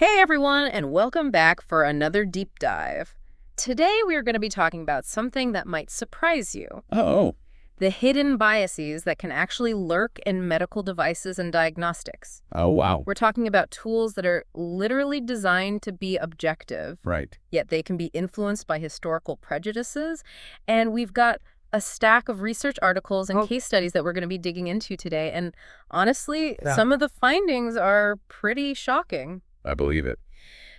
Hey everyone, and welcome back for another deep dive. Today we are going to be talking about something that might surprise you. Oh, The hidden biases that can actually lurk in medical devices and diagnostics. oh, wow. We're talking about tools that are literally designed to be objective, Right. yet they can be influenced by historical prejudices. And we've got a stack of research articles and case studies that we're going to be digging into today. And honestly, Yeah. some of the findings are pretty shocking. I believe it.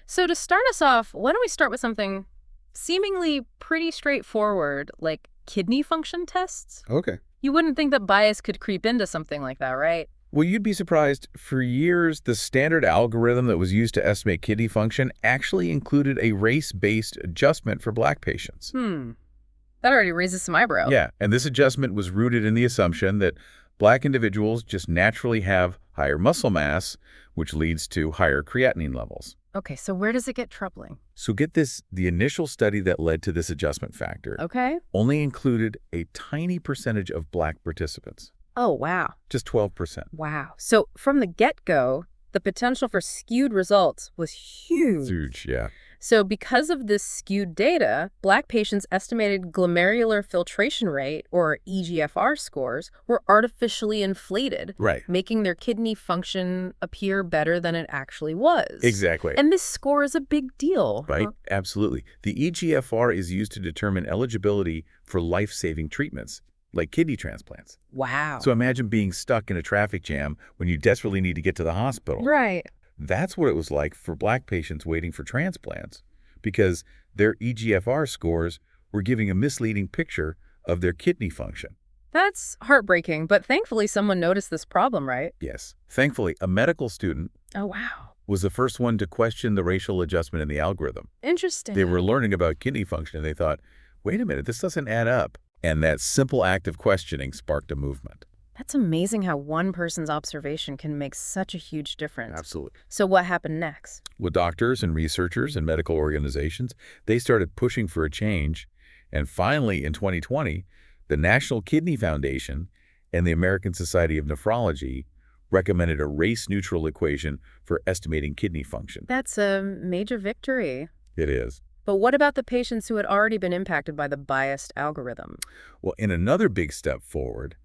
So to start us off, why don't we start with something seemingly pretty straightforward, like kidney function tests? Okay. You wouldn't think that bias could creep into something like that, right? Well, you'd be surprised. For years, the standard algorithm that was used to estimate kidney function actually included a race-based adjustment for Black patients. That already raises some eyebrows. Yeah, and this adjustment was rooted in the assumption that Black individuals just naturally have higher muscle mass, which leads to higher creatinine levels. Okay, so where does it get troubling? So get this, the initial study that led to this adjustment factor Okay. only included a tiny percentage of Black participants, Oh, wow. just 12%. Wow. So from the get-go, the potential for skewed results was huge. Huge, yeah. So because of this skewed data, Black patients' estimated glomerular filtration rate, or eGFR scores, were artificially inflated, Right. making their kidney function appear better than it actually was. Exactly. And this score is a big deal. Right? Absolutely. The eGFR is used to determine eligibility for life-saving treatments, like kidney transplants. Wow. So imagine being stuck in a traffic jam when you desperately need to get to the hospital. Right. That's what it was like for Black patients waiting for transplants, because their eGFR scores were giving a misleading picture of their kidney function. That's heartbreaking, but thankfully someone noticed this problem, right? Yes. Thankfully, a medical student Oh, wow. was the first one to question the racial adjustment in the algorithm. Interesting. They were learning about kidney function, and they thought, wait a minute, this doesn't add up. And that simple act of questioning sparked a movement. That's amazing how one person's observation can make such a huge difference. Absolutely. So what happened next? With doctors and researchers and medical organizations, they started pushing for a change. And finally, in 2020, the National Kidney Foundation and the American Society of Nephrology recommended a race-neutral equation for estimating kidney function. That's a major victory. It is. But what about the patients who had already been impacted by the biased algorithm? Well, in another big step forward,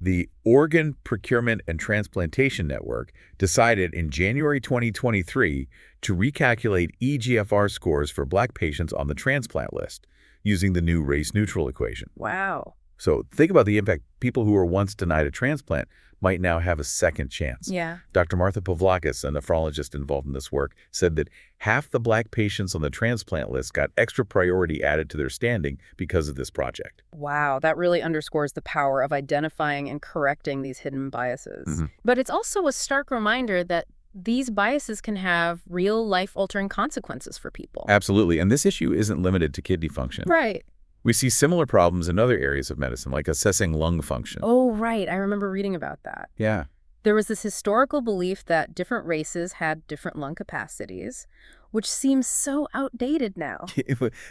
the Organ Procurement and Transplantation Network decided in January 2023 to recalculate eGFR scores for Black patients on the transplant list using the new race-neutral equation. Wow. So think about the impact. People who were once denied a transplant might now have a second chance. Yeah. Dr. Martha Pavlakis, a nephrologist involved in this work, said that half the Black patients on the transplant list got extra priority added to their standing because of this project. Wow, that really underscores the power of identifying and correcting these hidden biases. Mm-hmm. But it's also a stark reminder that these biases can have real life-altering consequences for people. Absolutely. And this issue isn't limited to kidney function. Right. We see similar problems in other areas of medicine, like assessing lung function. Oh, right. I remember reading about that. Yeah. There was this historical belief that different races had different lung capacities, which seems so outdated now.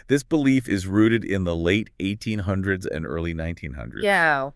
This belief is rooted in the late 1800s and early 1900s. Yeah.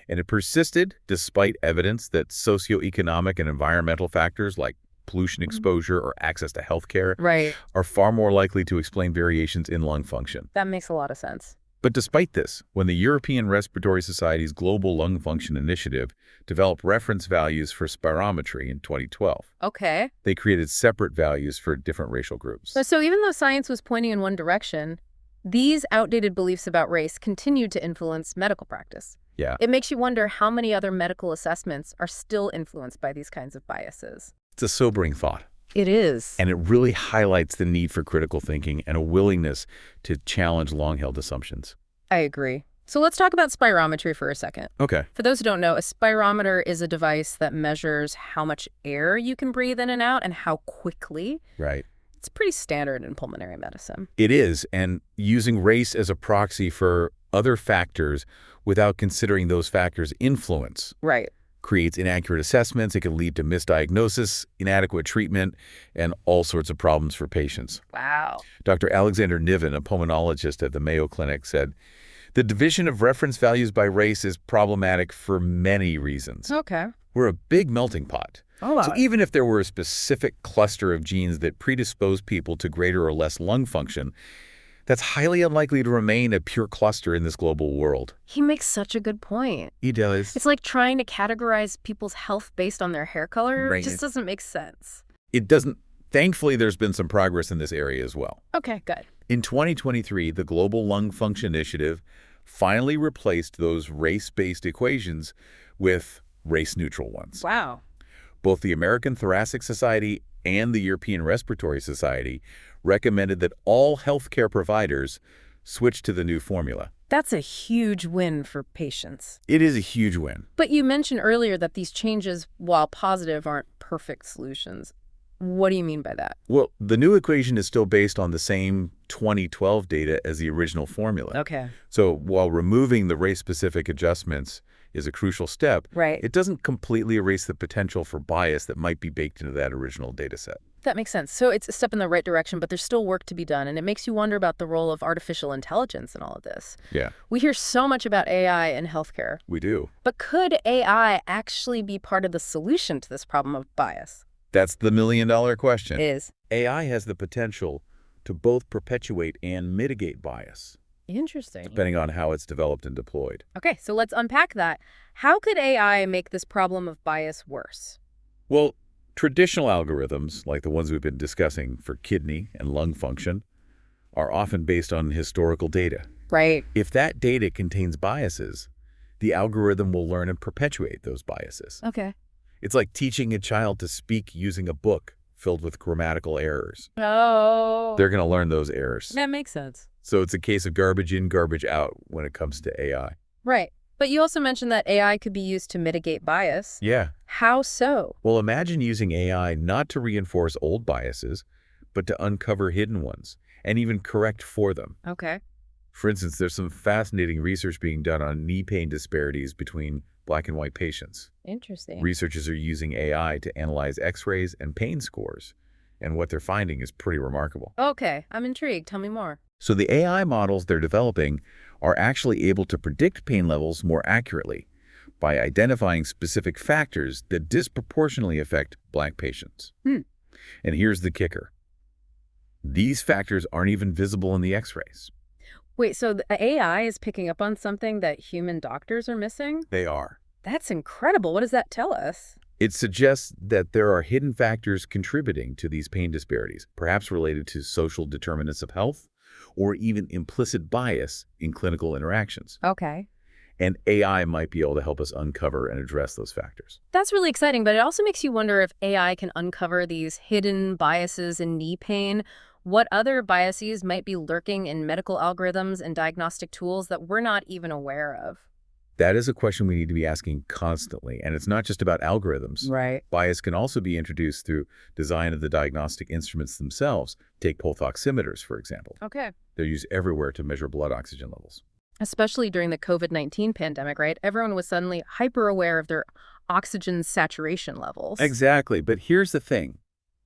And it persisted despite evidence that socioeconomic and environmental factors like pollution exposure or access to health care Right. are far more likely to explain variations in lung function. That makes a lot of sense. But despite this, when the European Respiratory Society's Global Lung Function Initiative developed reference values for spirometry in 2012, Okay. they created separate values for different racial groups. So even though science was pointing in one direction, these outdated beliefs about race continued to influence medical practice. Yeah. It makes you wonder how many other medical assessments are still influenced by these kinds of biases. It's a sobering thought. It is. And it really highlights the need for critical thinking and a willingness to challenge long-held assumptions. I agree. So let's talk about spirometry for a second. Okay. For those who don't know, a spirometer is a device that measures how much air you can breathe in and out and how quickly. Right. It's pretty standard in pulmonary medicine. It is, and using race as a proxy for other factors without considering those factors' influence Right. creates inaccurate assessments. It can lead to misdiagnosis, inadequate treatment, and all sorts of problems for patients. Wow. Dr. Alexander Niven, a pulmonologist at the Mayo Clinic, said, "The division of reference values by race is problematic for many reasons. Okay. We're a big melting pot. Oh, So wow. even if there were a specific cluster of genes that predispose people to greater or less lung function, that's highly unlikely to remain a pure cluster in this global world. He makes such a good point. He does. It's like trying to categorize people's health based on their hair color. It Right. just doesn't make sense. It doesn't. Thankfully, there's been some progress in this area as well. Okay, good. In 2023, the Global Lung Function Initiative finally replaced those race-based equations with race-neutral ones. Wow. Both the American Thoracic Society and the European Respiratory Society recommended that all healthcare providers switch to the new formula. That's a huge win for patients. It is a huge win. But you mentioned earlier that these changes, while positive, aren't perfect solutions. What do you mean by that? Well, the new equation is still based on the same 2012 data as the original formula. Okay. So while removing the race-specific adjustments is a crucial step, Right. it doesn't completely erase the potential for bias that might be baked into that original data set. That makes sense. So it's a step in the right direction, but there's still work to be done, and it makes you wonder about the role of artificial intelligence in all of this. Yeah, We hear so much about AI in healthcare, we do. but could AI actually be part of the solution to this problem of bias? That's the million-dollar question. Is. AI has the potential to both perpetuate and mitigate bias, Interesting. depending on how it's developed and deployed. Okay, so let's unpack that. How could AI make this problem of bias worse? Well, traditional algorithms, like the ones we've been discussing for kidney and lung function, are often based on historical data. Right. If that data contains biases, the algorithm will learn and perpetuate those biases. Okay. It's like teaching a child to speak using a book filled with grammatical errors. Oh. They're going to learn those errors. That makes sense. So it's a case of garbage in, garbage out when it comes to AI. Right. But you also mentioned that AI could be used to mitigate bias. Yeah. How so? Well, imagine using AI not to reinforce old biases, but to uncover hidden ones and even correct for them. Okay. For instance, there's some fascinating research being done on knee pain disparities between Black and white patients. Interesting. Researchers are using AI to analyze X-rays and pain scores, and what they're finding is pretty remarkable. Okay, I'm intrigued. Tell me more. So the AI models they're developing are actually able to predict pain levels more accurately by identifying specific factors that disproportionately affect Black patients. Hmm. And here's the kicker. These factors aren't even visible in the X-rays. Wait, so the AI is picking up on something that human doctors are missing? They are. That's incredible. What does that tell us? It suggests that there are hidden factors contributing to these pain disparities, perhaps related to social determinants of health or even implicit bias in clinical interactions. Okay. And AI might be able to help us uncover and address those factors. That's really exciting, but it also makes you wonder if AI can uncover these hidden biases in knee pain. What other biases might be lurking in medical algorithms and diagnostic tools that we're not even aware of? That is a question we need to be asking constantly, and it's not just about algorithms. Right. Bias can also be introduced through design of the diagnostic instruments themselves. Take pulse oximeters, for example. Okay. They're used everywhere to measure blood oxygen levels. Especially during the COVID-19 pandemic, right? Everyone was suddenly hyper aware of their oxygen saturation levels. Exactly, but here's the thing.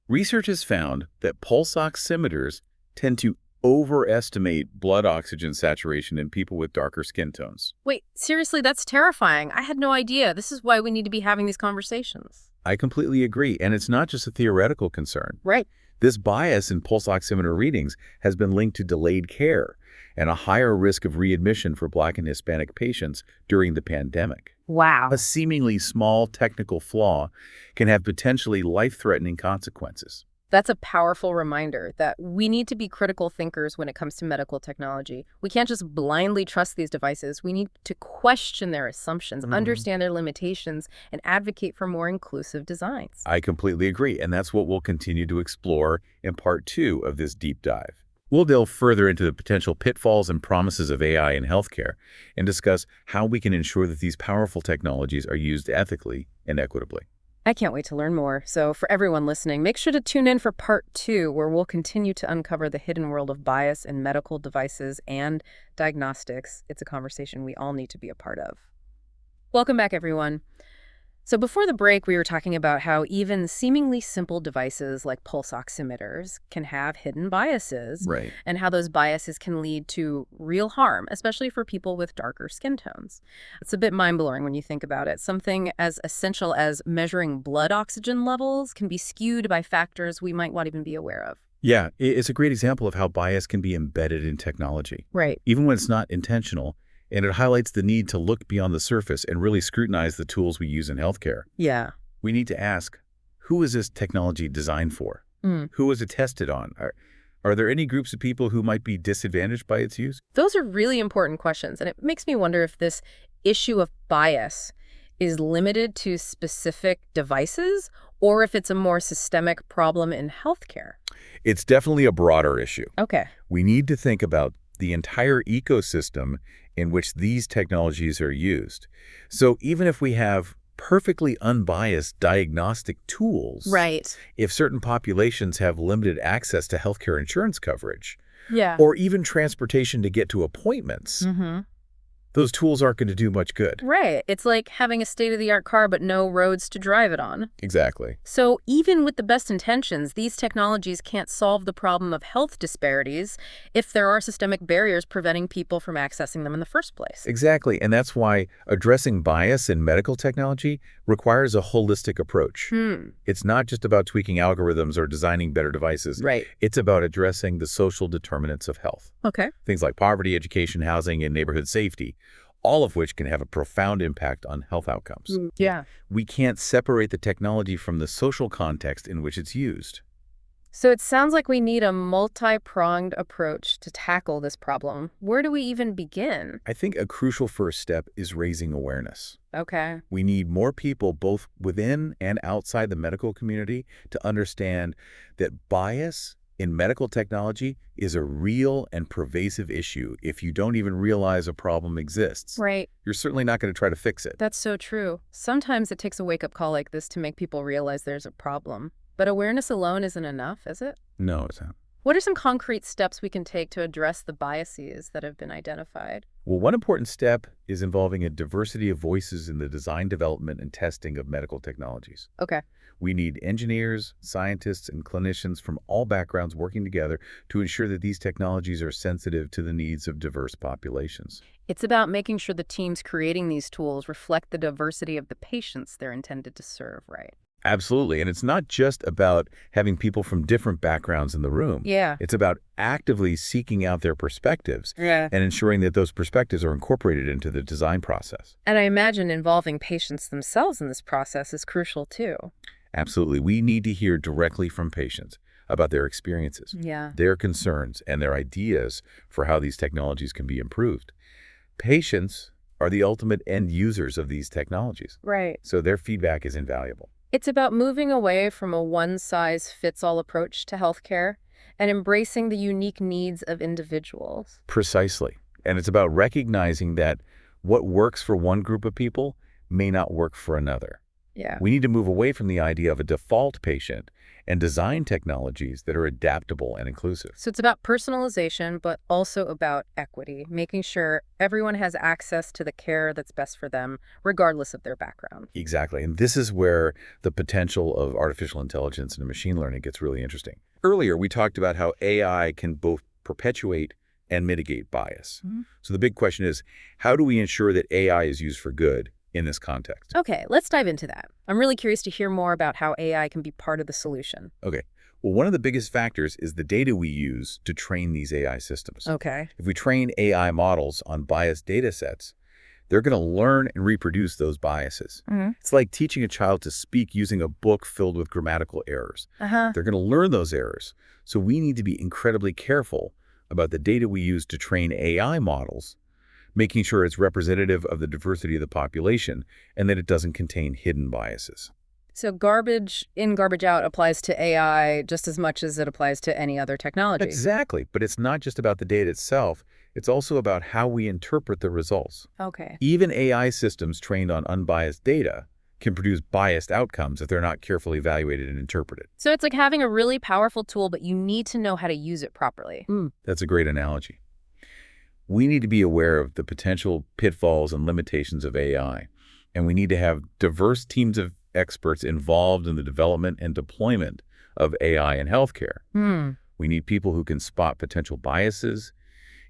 Research has found that pulse oximeters tend to overestimate blood oxygen saturation in people with darker skin tones. Wait, seriously, that's terrifying. I had no idea. This is why we need to be having these conversations. I completely agree, and it's not just a theoretical concern. Right. This bias in pulse oximeter readings has been linked to delayed care and a higher risk of readmission for Black and Hispanic patients during the pandemic. Wow. A seemingly small technical flaw can have potentially life-threatening consequences. That's a powerful reminder that we need to be critical thinkers when it comes to medical technology. We can't just blindly trust these devices. We need to question their assumptions, understand their limitations, and advocate for more inclusive designs. I completely agree, and that's what we'll continue to explore in part 2 of this deep dive. We'll delve further into the potential pitfalls and promises of AI in healthcare and discuss how we can ensure that these powerful technologies are used ethically and equitably. I can't wait to learn more. So for everyone listening, make sure to tune in for part 2, where we'll continue to uncover the hidden world of bias in medical devices and diagnostics. It's a conversation we all need to be a part of. Welcome back, everyone. So before the break, we were talking about how even seemingly simple devices like pulse oximeters can have hidden biases Right. and how those biases can lead to real harm, especially for people with darker skin tones. It's a bit mind-blowing when you think about it. Something as essential as measuring blood oxygen levels can be skewed by factors we might not even be aware of. Yeah, it's a great example of how bias can be embedded in technology, Right. even when it's not intentional, and it highlights the need to look beyond the surface and really scrutinize the tools we use in healthcare. Yeah. We need to ask, who is this technology designed for? Mm. Who was it tested on? Are there any groups of people who might be disadvantaged by its use? Those are really important questions, and it makes me wonder if this issue of bias is limited to specific devices or if it's a more systemic problem in healthcare. It's definitely a broader issue. Okay. We need to think about the entire ecosystem in which these technologies are used. So even if we have perfectly unbiased diagnostic tools, Right. if certain populations have limited access to healthcare insurance coverage, Yeah. or even transportation to get to appointments, Mm-hmm. those tools aren't going to do much good. Right. It's like having a state-of-the-art car but no roads to drive it on. Exactly. So even with the best intentions, these technologies can't solve the problem of health disparities if there are systemic barriers preventing people from accessing them in the first place. Exactly. And that's why addressing bias in medical technology requires a holistic approach. It's not just about tweaking algorithms or designing better devices. Right. It's about addressing the social determinants of health. Okay. Things like poverty, education, housing, and neighborhood safety, all of which can have a profound impact on health outcomes. Yeah. We can't separate the technology from the social context in which it's used. So it sounds like we need a multi-pronged approach to tackle this problem. Where do we even begin? I think a crucial first step is raising awareness. Okay. We need more people both within and outside the medical community to understand that bias in medical technology is a real and pervasive issue. If you don't even realize a problem exists, Right. you're certainly not going to try to fix it. That's so true. Sometimes it takes a wake-up call like this to make people realize there's a problem. But awareness alone isn't enough, is it? No, it's not. What are some concrete steps we can take to address the biases that have been identified? Well, one important step is involving a diversity of voices in the design, development, and testing of medical technologies. Okay. We need engineers, scientists, and clinicians from all backgrounds working together to ensure that these technologies are sensitive to the needs of diverse populations. It's about making sure the teams creating these tools reflect the diversity of the patients they're intended to serve, right? Absolutely. And it's not just about having people from different backgrounds in the room. Yeah. It's about actively seeking out their perspectives Yeah. and ensuring that those perspectives are incorporated into the design process. And I imagine involving patients themselves in this process is crucial too. Absolutely. We need to hear directly from patients about their experiences, Yeah. their concerns, and their ideas for how these technologies can be improved. Patients are the ultimate end users of these technologies, Right. so their feedback is invaluable. It's about moving away from a one-size-fits-all approach to healthcare and embracing the unique needs of individuals. Precisely. And it's about recognizing that what works for one group of people may not work for another. Yeah. We need to move away from the idea of a default patient and design technologies that are adaptable and inclusive. So it's about personalization, but also about equity, making sure everyone has access to the care that's best for them, regardless of their background. Exactly. And this is where the potential of artificial intelligence and machine learning gets really interesting. Earlier, we talked about how AI can both perpetuate and mitigate bias. So the big question is, how do we ensure that AI is used for good in this context? Okay, let's dive into that. I'm really curious to hear more about how AI can be part of the solution. Okay. Well, one of the biggest factors is the data we use to train these AI systems. Okay. If we train AI models on biased data sets, they're going to learn and reproduce those biases. It's like teaching a child to speak using a book filled with grammatical errors. Uh-huh. They're going to learn those errors. So we need to be incredibly careful about the data we use to train AI models, making sure it's representative of the diversity of the population and that it doesn't contain hidden biases. So garbage in, garbage out applies to AI just as much as it applies to any other technology. Exactly. But it's not just about the data itself. It's also about how we interpret the results. Okay. Even AI systems trained on unbiased data can produce biased outcomes if they're not carefully evaluated and interpreted. So it's like having a really powerful tool, but you need to know how to use it properly. That's a great analogy. We need to be aware of the potential pitfalls and limitations of AI. And we need to have diverse teams of experts involved in the development and deployment of AI in healthcare. Hmm. We need people who can spot potential biases,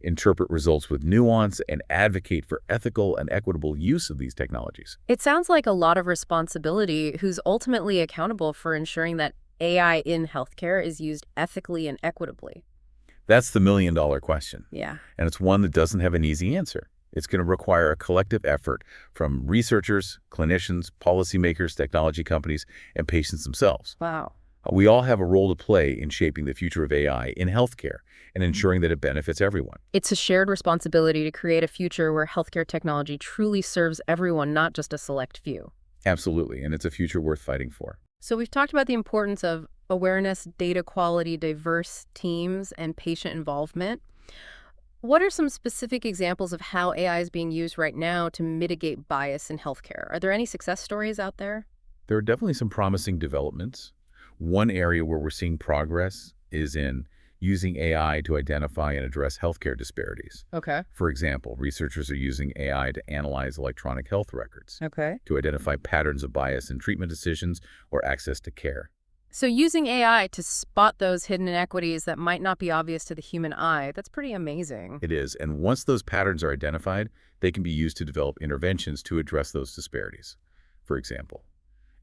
interpret results with nuance, and advocate for ethical and equitable use of these technologies. It sounds like a lot of responsibility. Who's ultimately accountable for ensuring that AI in healthcare is used ethically and equitably? That's the million-dollar question, Yeah. and it's one that doesn't have an easy answer. It's going to require a collective effort from researchers, clinicians, policymakers, technology companies, and patients themselves. Wow. We all have a role to play in shaping the future of AI in healthcare and ensuring that it benefits everyone. It's a shared responsibility to create a future where healthcare technology truly serves everyone, not just a select few. Absolutely, and it's a future worth fighting for. So we've talked about the importance of awareness, data quality, diverse teams, and patient involvement. What are some specific examples of how AI is being used right now to mitigate bias in healthcare? Are there any success stories out there? There are definitely some promising developments. One area where we're seeing progress is in using AI to identify and address healthcare disparities. Okay. For example, researchers are using AI to analyze electronic health records Okay. to identify patterns of bias in treatment decisions or access to care. So using AI to spot those hidden inequities that might not be obvious to the human eye, that's pretty amazing. It is, and once those patterns are identified, they can be used to develop interventions to address those disparities. For example,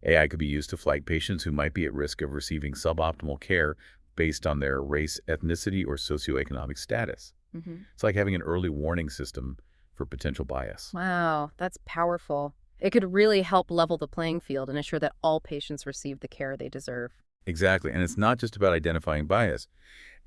AI could be used to flag patients who might be at risk of receiving suboptimal care based on their race, ethnicity, or socioeconomic status. Hmm. It's like having an early warning system for potential bias. Wow, that's powerful. It could really help level the playing field and ensure that all patients receive the care they deserve. Exactly, and it's not just about identifying bias.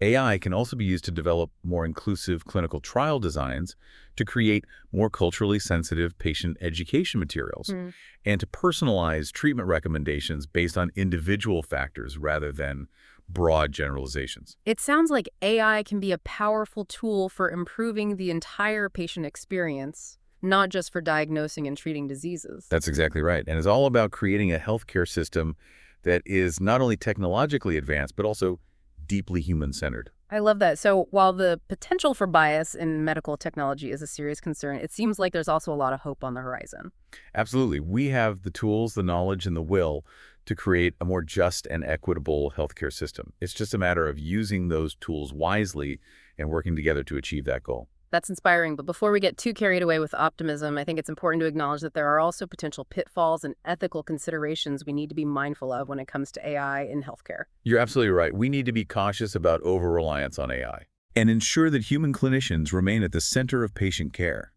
AI can also be used to develop more inclusive clinical trial designs, to create more culturally sensitive patient education materials, Hmm. and to personalize treatment recommendations based on individual factors rather than broad generalizations. It sounds like AI can be a powerful tool for improving the entire patient experience, not just for diagnosing and treating diseases. That's exactly right, and it's all about creating a healthcare system that is not only technologically advanced, but also deeply human-centered. I love that. So while the potential for bias in medical technology is a serious concern, it seems like there's also a lot of hope on the horizon. Absolutely. We have the tools, the knowledge, and the will to create a more just and equitable healthcare system. It's just a matter of using those tools wisely and working together to achieve that goal. That's inspiring, but before we get too carried away with optimism, I think it's important to acknowledge that there are also potential pitfalls and ethical considerations we need to be mindful of when it comes to AI in healthcare. You're absolutely right. We need to be cautious about over-reliance on AI and ensure that human clinicians remain at the center of patient care.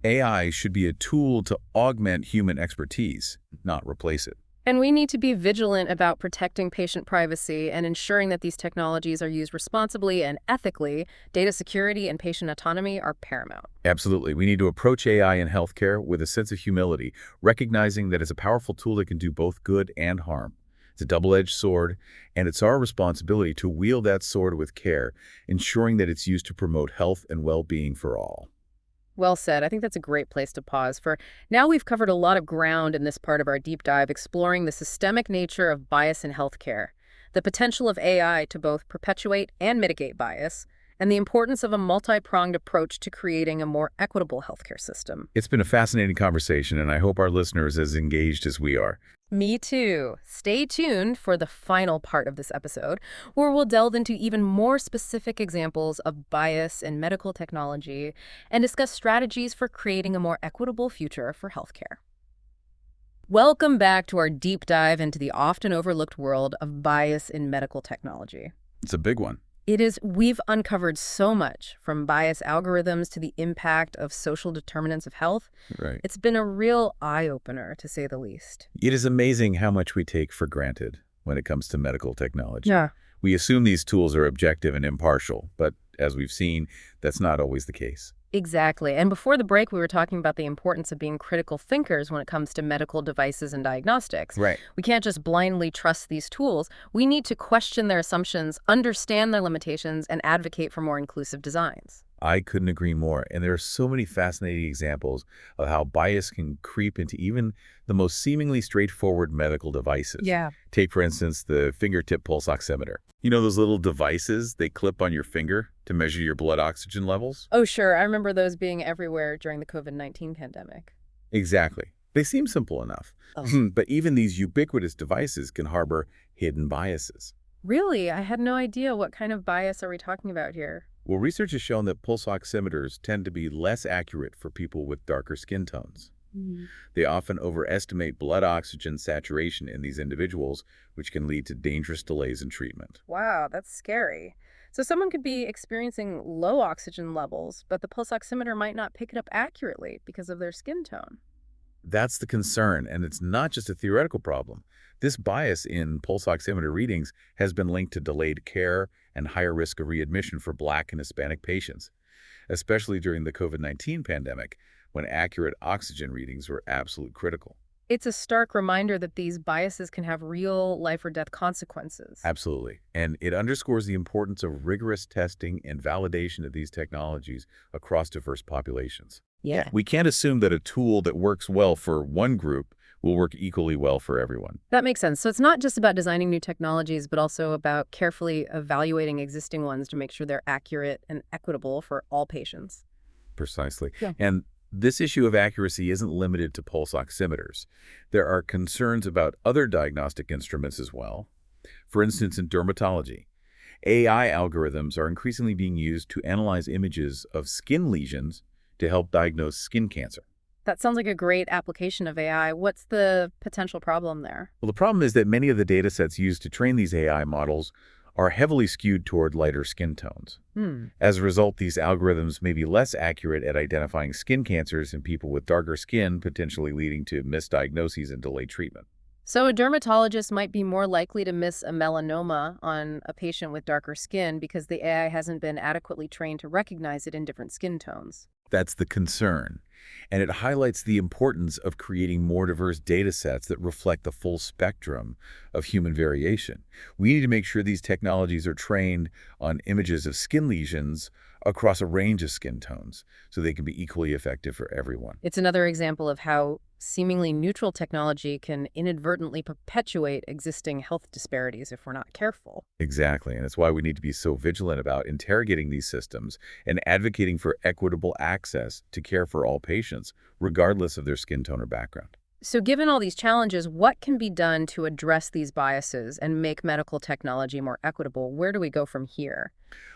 AI should be a tool to augment human expertise, not replace it. And we need to be vigilant about protecting patient privacy and ensuring that these technologies are used responsibly and ethically. Data security and patient autonomy are paramount. Absolutely. We need to approach AI in healthcare with a sense of humility, recognizing that it's a powerful tool that can do both good and harm. It's a double-edged sword, and it's our responsibility to wield that sword with care, ensuring that it's used to promote health and well-being for all. Well said. I think that's a great place to pause. For now, we've covered a lot of ground in this part of our deep dive, exploring the systemic nature of bias in healthcare, the potential of AI to both perpetuate and mitigate bias, and the importance of a multi-pronged approach to creating a more equitable healthcare system. It's been a fascinating conversation, and I hope our listeners are as engaged as we are. Me too. Stay tuned for the final part of this episode, where we'll delve into even more specific examples of bias in medical technology and discuss strategies for creating a more equitable future for healthcare. Welcome back to our deep dive into the often overlooked world of bias in medical technology. It's a big one. We've uncovered so much, from bias algorithms to the impact of social determinants of health. Right. It's been a real eye-opener, to say the least. It is amazing how much we take for granted when it comes to medical technology. Yeah. We assume these tools are objective and impartial, but as we've seen, that's not always the case. Exactly. And before the break, we were talking about the importance of being critical thinkers when it comes to medical devices and diagnostics. Right. We can't just blindly trust these tools. We need to question their assumptions, understand their limitations, and advocate for more inclusive designs. I couldn't agree more. And there are so many fascinating examples of how bias can creep into even the most seemingly straightforward medical devices. Yeah. Take, for instance, the fingertip pulse oximeter. You know those little devices they clip on your finger to measure your blood oxygen levels? Oh, sure. I remember those being everywhere during the COVID-19 pandemic. Exactly. They seem simple enough. Oh, But even these ubiquitous devices can harbor hidden biases. really? I had no idea. What kind of bias are we talking about here? Well, research has shown that pulse oximeters tend to be less accurate for people with darker skin tones. Mhm. They often overestimate blood oxygen saturation in these individuals, which can lead to dangerous delays in treatment. Wow, that's scary. So someone could be experiencing low oxygen levels, but the pulse oximeter might not pick it up accurately because of their skin tone. That's the concern, and it's not just a theoretical problem. This bias in pulse oximeter readings has been linked to delayed care and higher risk of readmission for Black and Hispanic patients, especially during the COVID-19 pandemic, when accurate oxygen readings were absolutely critical. It's a stark reminder that these biases can have real life or death consequences. Absolutely. And it underscores the importance of rigorous testing and validation of these technologies across diverse populations. Yeah. We can't assume that a tool that works well for one group will work equally well for everyone. That makes sense. So it's not just about designing new technologies, but also about carefully evaluating existing ones to make sure they're accurate and equitable for all patients. Precisely. Yeah. And this issue of accuracy isn't limited to pulse oximeters. There are concerns about other diagnostic instruments as well. For instance, in dermatology, AI algorithms are increasingly being used to analyze images of skin lesions to help diagnose skin cancer. That sounds like a great application of AI. What's the potential problem there? Well, the problem is that many of the data sets used to train these AI models are heavily skewed toward lighter skin tones. Hmm. As a result, these algorithms may be less accurate at identifying skin cancers in people with darker skin, potentially leading to misdiagnoses and delayed treatment. So a dermatologist might be more likely to miss a melanoma on a patient with darker skin because the AI hasn't been adequately trained to recognize it in different skin tones. That's the concern. And it highlights the importance of creating more diverse data sets that reflect the full spectrum of human variation. We need to make sure these technologies are trained on images of skin lesions across a range of skin tones so they can be equally effective for everyone. It's another example of how seemingly neutral technology can inadvertently perpetuate existing health disparities if we're not careful. Exactly, and it's why we need to be so vigilant about interrogating these systems and advocating for equitable access to care for all patients, regardless of their skin tone or background. So given all these challenges, what can be done to address these biases and make medical technology more equitable? Where do we go from here?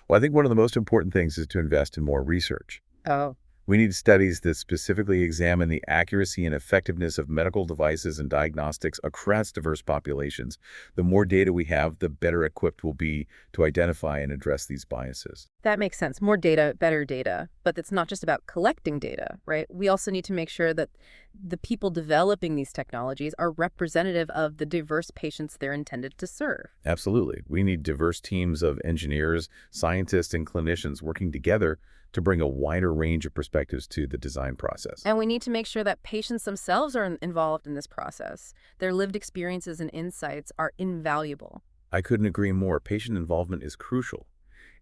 Well, I think one of the most important things is to invest in more research. Oh, We need studies that specifically examine the accuracy and effectiveness of medical devices and diagnostics across diverse populations. The more data we have, the better equipped we'll be to identify and address these biases. that makes sense. More data, better data. But it's not just about collecting data, right? We also need to make sure that the people developing these technologies are representative of the diverse patients they're intended to serve. Absolutely. We need diverse teams of engineers, scientists, and clinicians working together to bring a wider range of perspectives to the design process. And we need to make sure that patients themselves are involved in this process. Their lived experiences and insights are invaluable. I couldn't agree more. Patient involvement is crucial.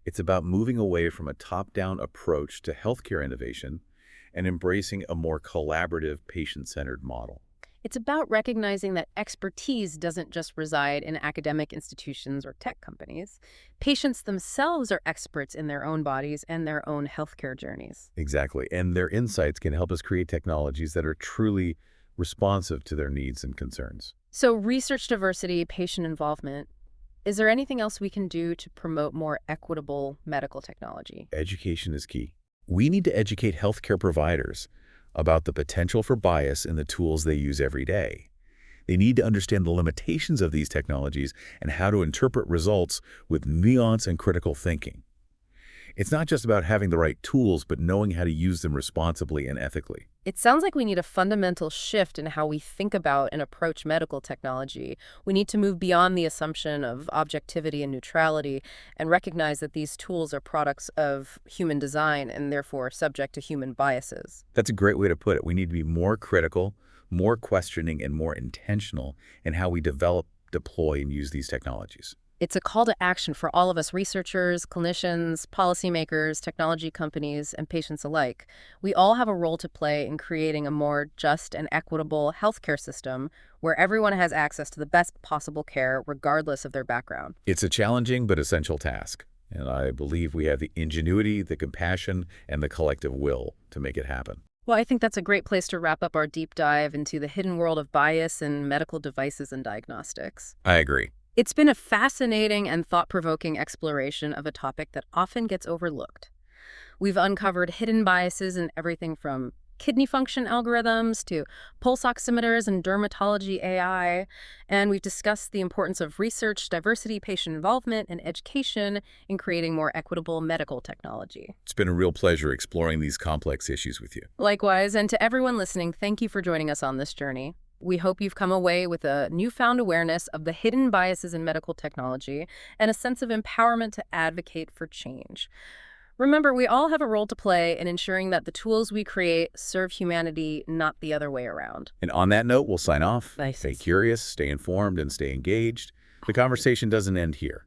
It's about moving away from a top-down approach to healthcare innovation and embracing a more collaborative, patient-centered model. It's about recognizing that expertise doesn't just reside in academic institutions or tech companies. Patients themselves are experts in their own bodies and their own healthcare journeys. Exactly. And their insights can help us create technologies that are truly responsive to their needs and concerns. So research diversity, patient involvement. Is there anything else we can do to promote more equitable medical technology? Education is key. We need to educate healthcare providers about the potential for bias in the tools they use every day. They need to understand the limitations of these technologies and how to interpret results with nuance and critical thinking. It's not just about having the right tools, but knowing how to use them responsibly and ethically. It sounds like we need a fundamental shift in how we think about and approach medical technology. We need to move beyond the assumption of objectivity and neutrality and recognize that these tools are products of human design and therefore subject to human biases. That's a great way to put it. We need to be more critical, more questioning, and more intentional in how we develop, deploy, and use these technologies. It's a call to action for all of us researchers, clinicians, policymakers, technology companies, and patients alike. We all have a role to play in creating a more just and equitable healthcare system where everyone has access to the best possible care regardless of their background. It's a challenging but essential task, and I believe we have the ingenuity, the compassion, and the collective will to make it happen. Well, I think that's a great place to wrap up our deep dive into the hidden world of bias in medical devices and diagnostics. I agree. It's been a fascinating and thought-provoking exploration of a topic that often gets overlooked. We've uncovered hidden biases in everything from kidney function algorithms to pulse oximeters and dermatology AI, and we've discussed the importance of research, diversity, patient involvement, and education in creating more equitable medical technology. It's been a real pleasure exploring these complex issues with you. Likewise, and to everyone listening, thank you for joining us on this journey. We hope you've come away with a newfound awareness of the hidden biases in medical technology and a sense of empowerment to advocate for change. Remember, we all have a role to play in ensuring that the tools we create serve humanity, not the other way around. And on that note, we'll sign off. Nice. Stay curious, stay informed, and stay engaged. The conversation doesn't end here.